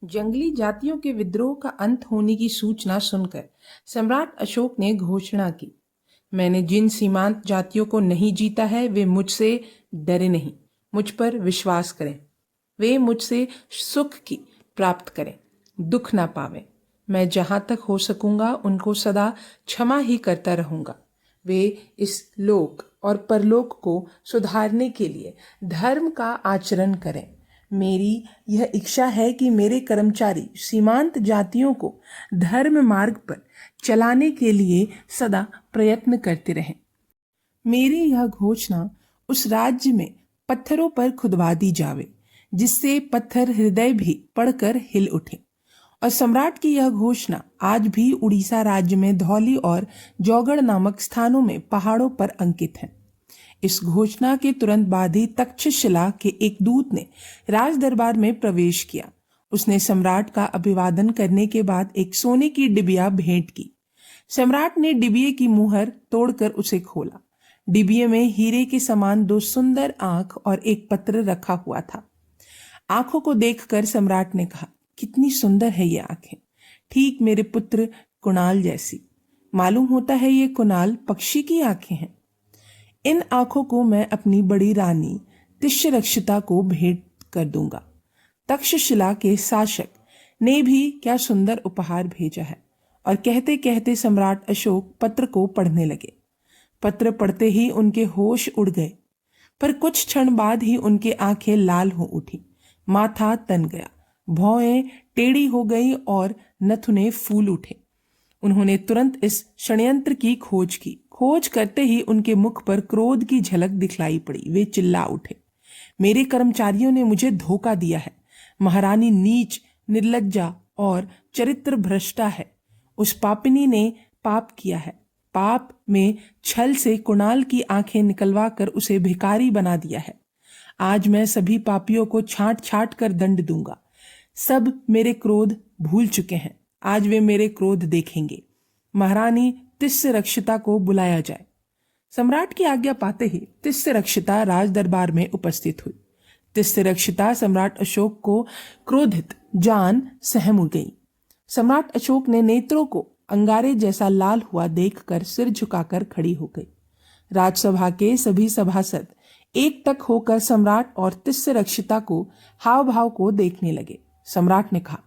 जंगली जातियों के विद्रोह का अंत होने की सूचना सुनकर सम्राट अशोक ने घोषणा की, मैंने जिन सीमांत जातियों को नहीं जीता है वे मुझसे डरे नहीं, मुझ पर विश्वास करें। वे मुझसे सुख की प्राप्त करें, दुख ना पावें। मैं जहाँ तक हो सकूंगा उनको सदा क्षमा ही करता रहूंगा। वे इस लोक और परलोक को सुधारने के लिए धर्म का आचरण करें। मेरी यह इच्छा है कि मेरे कर्मचारी सीमांत जातियों को धर्म मार्ग पर चलाने के लिए सदा प्रयत्न करते रहें। मेरी यह घोषणा उस राज्य में पत्थरों पर खुदवा दी जावे जिससे पत्थर हृदय भी पढ़कर हिल उठे। और सम्राट की यह घोषणा आज भी उड़ीसा राज्य में धौली और जौगढ़ नामक स्थानों में पहाड़ों पर अंकित है। इस घोषणा के तुरंत बाद ही तक्षशिला के एक दूत ने राज दरबार में प्रवेश किया। उसने सम्राट का अभिवादन करने के बाद एक सोने की डिबिया भेंट की। सम्राट ने डिबिये की मुहर तोड़कर उसे खोला। डिबिये में हीरे के समान दो सुंदर आंख और एक पत्र रखा हुआ था। आंखों को देखकर सम्राट ने कहा, कितनी सुंदर है ये आंखें, ठीक मेरे पुत्र कुणाल जैसी। मालूम होता है ये कुणाल पक्षी की आंखें हैं। इन आंखों को मैं अपनी बड़ी रानी तिष्यरक्षिता को भेंट कर दूंगा। तक्षशिला के शासक ने भी क्या सुंदर उपहार भेजा है। और कहते कहते सम्राट अशोक पत्र को पढ़ने लगे। पत्र पढ़ते ही उनके होश उड़ गए, पर कुछ क्षण बाद ही उनकी आंखें लाल हो उठी, माथा तन गया, भौएं टेढ़ी हो गई और नथुने फूल उठे। उन्होंने तुरंत इस षड्यंत्र की खोज की। खोज करते ही उनके मुख पर क्रोध की झलक दिखलाई पड़ी। वे चिल्ला उठे, मेरे कर्मचारियों ने मुझे धोखा दिया है। महारानी नीच, निर्लज्जा और चरित्र भ्रष्टा है। उस पापिनी ने पाप किया है। पाप में छल से कुणाल की आंखें निकलवा कर उसे भिखारी बना दिया है। आज मैं सभी पापियों को छांट छांट कर दंड दूंगा। सब मेरे क्रोध भूल चुके हैं, आज वे मेरे क्रोध देखेंगे। महारानी तिष्यरक्षिता को बुलाया जाए। सम्राट की आज्ञा पाते ही तिष्यरक्षिता राज दरबार में उपस्थित हुई। तिष्यरक्षिता सम्राट अशोक को क्रोधित जान सहम उड़ गई। सम्राट अशोक ने नेत्रों को अंगारे जैसा लाल हुआ देखकर सिर झुकाकर खड़ी हो गई। राजसभा के सभी सभासद एक टक होकर सम्राट और तिष्यरक्षिता को हाव भाव को देखने लगे। सम्राट ने कहा,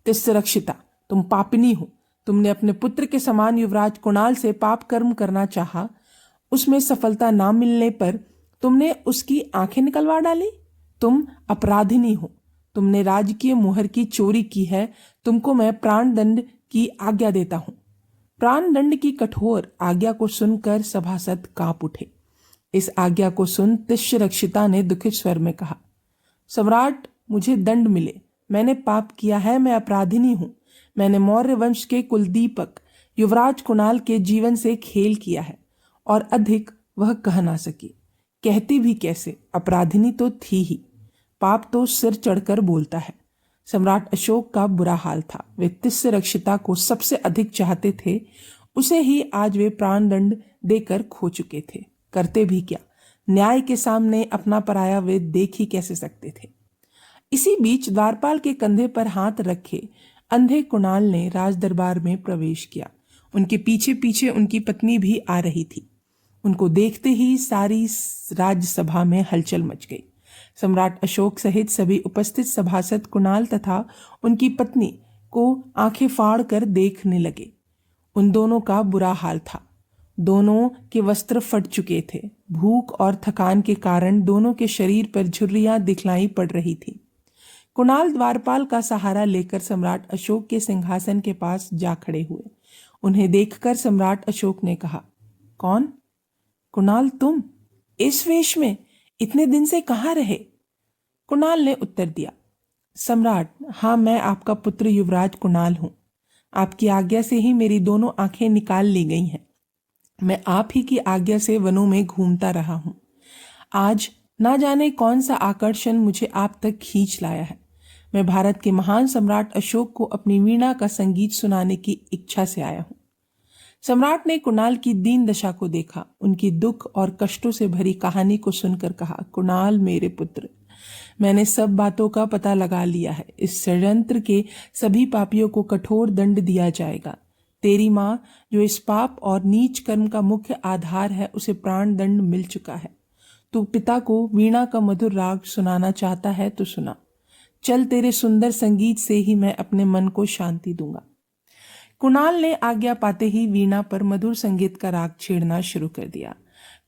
तिष्यरक्षिता, तुम पापिनी हो। तुमने अपने पुत्र के समान युवराज कुणाल से पाप कर्म करना चाहा। उसमें सफलता ना मिलने पर तुमने उसकी आंखें निकलवा डाली। तुम अपराधिनी हो। तुमने राजकीय मुहर की चोरी की है। तुमको मैं प्राण दंड की आज्ञा देता हूं। प्राण दंड की कठोर आज्ञा को सुनकर सभासद कांप उठे। इस आज्ञा को सुन तिष्यरक्षिता ने दुखित स्वर में कहा, सम्राट, मुझे दंड मिले। मैंने पाप किया है, मैं अपराधिनी हूं। मैंने मौर्य वंश के कुलदीपक युवराज कुणाल के जीवन से खेल किया है और अधिक वह कह ना सकी। कहती भी कैसे, अपराधिनी तो थी ही। पाप तो सिर चढ़कर बोलता है। सम्राट अशोक का बुरा हाल था। वे तिष्यरक्षिता को सबसे अधिक चाहते थे। उसे ही आज वे प्राण दंड देकर खो चुके थे। करते भी क्या, न्याय के सामने अपना पराया वे देख ही कैसे सकते थे। इसी बीच द्वारपाल के कंधे पर हाथ रखे अंधे कुणाल ने राज दरबार में प्रवेश किया। उनके पीछे पीछे उनकी पत्नी भी आ रही थी। उनको देखते ही सारी राज्यसभा में हलचल मच गई। सम्राट अशोक सहित सभी उपस्थित सभासद कुणाल तथा उनकी पत्नी को आंखें फाड़ कर देखने लगे। उन दोनों का बुरा हाल था। दोनों के वस्त्र फट चुके थे। भूख और थकान के कारण दोनों के शरीर पर झुर्रियां दिखलाई पड़ रही थी। कुणाल द्वारपाल का सहारा लेकर सम्राट अशोक के सिंहासन के पास जा खड़े हुए। उन्हें देखकर सम्राट अशोक ने कहा, कौन? कुणाल, तुम इस वेश में इतने दिन से कहाँ रहे? कुणाल ने उत्तर दिया, सम्राट, हाँ, मैं आपका पुत्र युवराज कुणाल हूं। आपकी आज्ञा से ही मेरी दोनों आंखें निकाल ली गई हैं। मैं आप ही की आज्ञा से वनों में घूमता रहा हूं। आज ना जाने कौन सा आकर्षण मुझे आप तक खींच लाया है। मैं भारत के महान सम्राट अशोक को अपनी वीणा का संगीत सुनाने की इच्छा से आया हूं। सम्राट ने कुणाल की दीन दशा को देखा। उनकी दुख और कष्टों से भरी कहानी को सुनकर कहा, कुणाल मेरे पुत्र, मैंने सब बातों का पता लगा लिया है। इस षड्यंत्र के सभी पापियों को कठोर दंड दिया जाएगा। तेरी माँ जो इस पाप और नीच कर्म का मुख्य आधार है, उसे प्राण दंड मिल चुका है। तू पिता को वीणा का मधुर राग सुनाना चाहता है तो सुना। चल, तेरे सुंदर संगीत से ही मैं अपने मन को शांति दूंगा। कुणाल ने आज्ञा पाते ही वीणा पर मधुर संगीत का राग छेड़ना शुरू कर दिया।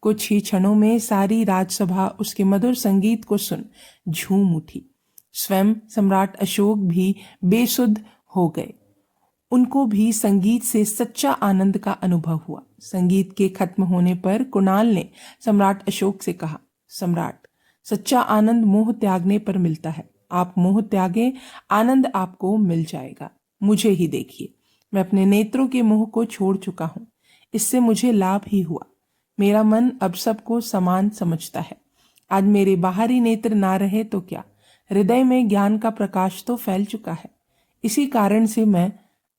कुछ ही क्षणों में सारी राजसभा उसके मधुर संगीत को सुन झूम उठी। स्वयं सम्राट अशोक भी बेसुध हो गए। उनको भी संगीत से सच्चा आनंद का अनुभव हुआ। संगीत के खत्म होने पर कुणाल ने सम्राट अशोक से कहा, सम्राट, सच्चा आनंद मोह त्यागने पर मिलता है। आप मोह त्यागे, आनंद आपको मिल जाएगा। मुझे ही देखिए, मैं अपने नेत्रों के मोह को छोड़ चुका हूँ। इससे मुझे लाभ ही हुआ। मेरा मन अब सबको समान समझता है। आज मेरे बाहरी नेत्र ना रहे तो क्या, हृदय में ज्ञान का प्रकाश तो फैल चुका है। इसी कारण से मैं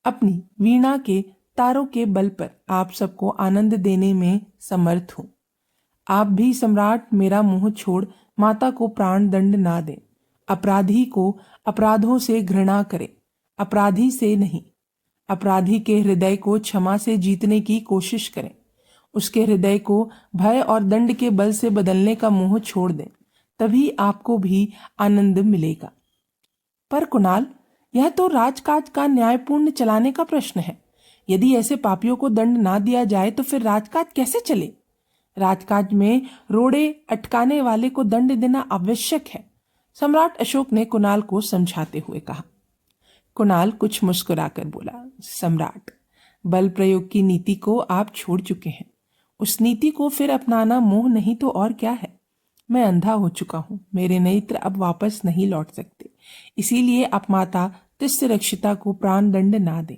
अपनी वीणा के तारों के बल पर आप सबको आनंद देने में समर्थ हूँ। आप भी सम्राट मेरा मोह छोड़ माता को प्राण दंड ना दें। अपराधी को अपराधों से घृणा करें, अपराधी से नहीं। अपराधी के हृदय को क्षमा से जीतने की कोशिश करें। उसके हृदय को भय और दंड के बल से बदलने का मोह छोड़ दें, तभी आपको भी आनंद मिलेगा। पर कुणाल, यह तो राजकाज का न्यायपूर्ण चलाने का प्रश्न है। यदि ऐसे पापियों को दंड ना दिया जाए तो फिर राजकाज कैसे चले? राजकाज में रोड़े अटकाने वाले को दंड देना आवश्यक है, सम्राट अशोक ने कुणाल को समझाते हुए कहा। कुणाल कुछ मुस्कुराकर बोला, सम्राट, बल प्रयोग की नीति को आप छोड़ चुके हैं। उस नीति को फिर अपनाना मोह नहीं तो और क्या है। मैं अंधा हो चुका हूँ, मेरे नेत्र अब वापस नहीं लौट सकते। इसीलिए आप माता तिस्रक्षिता को प्राण दंड ना दें,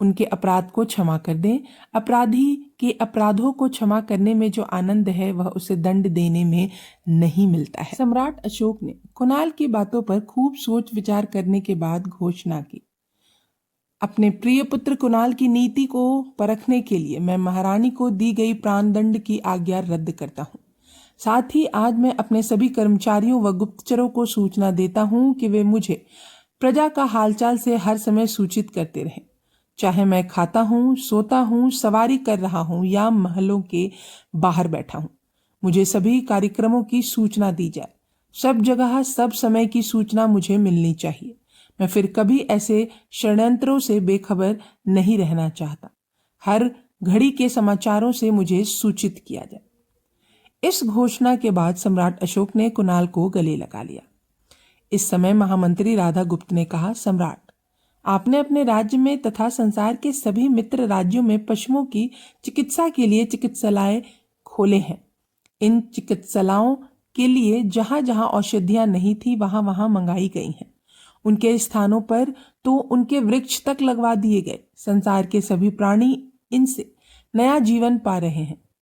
उनके अपराध को क्षमा कर दें। अपराधी के अपराधों को क्षमा करने में जो आनंद है वह उसे दंड देने में नहीं मिलता है। सम्राट अशोक ने कुणाल की बातों पर खूब सोच विचार करने के बाद घोषणा की, अपने प्रिय पुत्र कुणाल की नीति को परखने के लिए मैं महारानी को दी गई प्राणदंड की आज्ञा रद्द करता हूँ। साथ ही आज मैं अपने सभी कर्मचारियों व गुप्तचरों को सूचना देता हूँ कि वे मुझे प्रजा का हालचाल से हर समय सूचित करते रहें। चाहे मैं खाता हूँ, सोता हूँ, सवारी कर रहा हूँ या महलों के बाहर बैठा हूँ, मुझे सभी कार्यक्रमों की सूचना दी जाए। सब जगह सब समय की सूचना मुझे मिलनी चाहिए। मैं फिर कभी ऐसे षड्यंत्रों से बेखबर नहीं रहना चाहता। हर घड़ी के समाचारों से मुझे सूचित किया जाए। इस घोषणा के बाद सम्राट अशोक ने कुणाल को गले लगा लिया। इस समय महामंत्री राधा गुप्त ने कहा, सम्राट, आपने अपने राज्य में तथा संसार के सभी मित्र राज्यों में पशुओं की चिकित्सा के लिए चिकित्सालय खोले हैं। इन चिकित्सालयों के लिए जहां जहां औषधियां नहीं थी वहां वहां मंगाई गई हैं। उनके स्थानों पर तो उनके वृक्ष तक लगवा दिए गए। संसार के सभी प्राणी इनसे नया जीवन पा रहे हैं।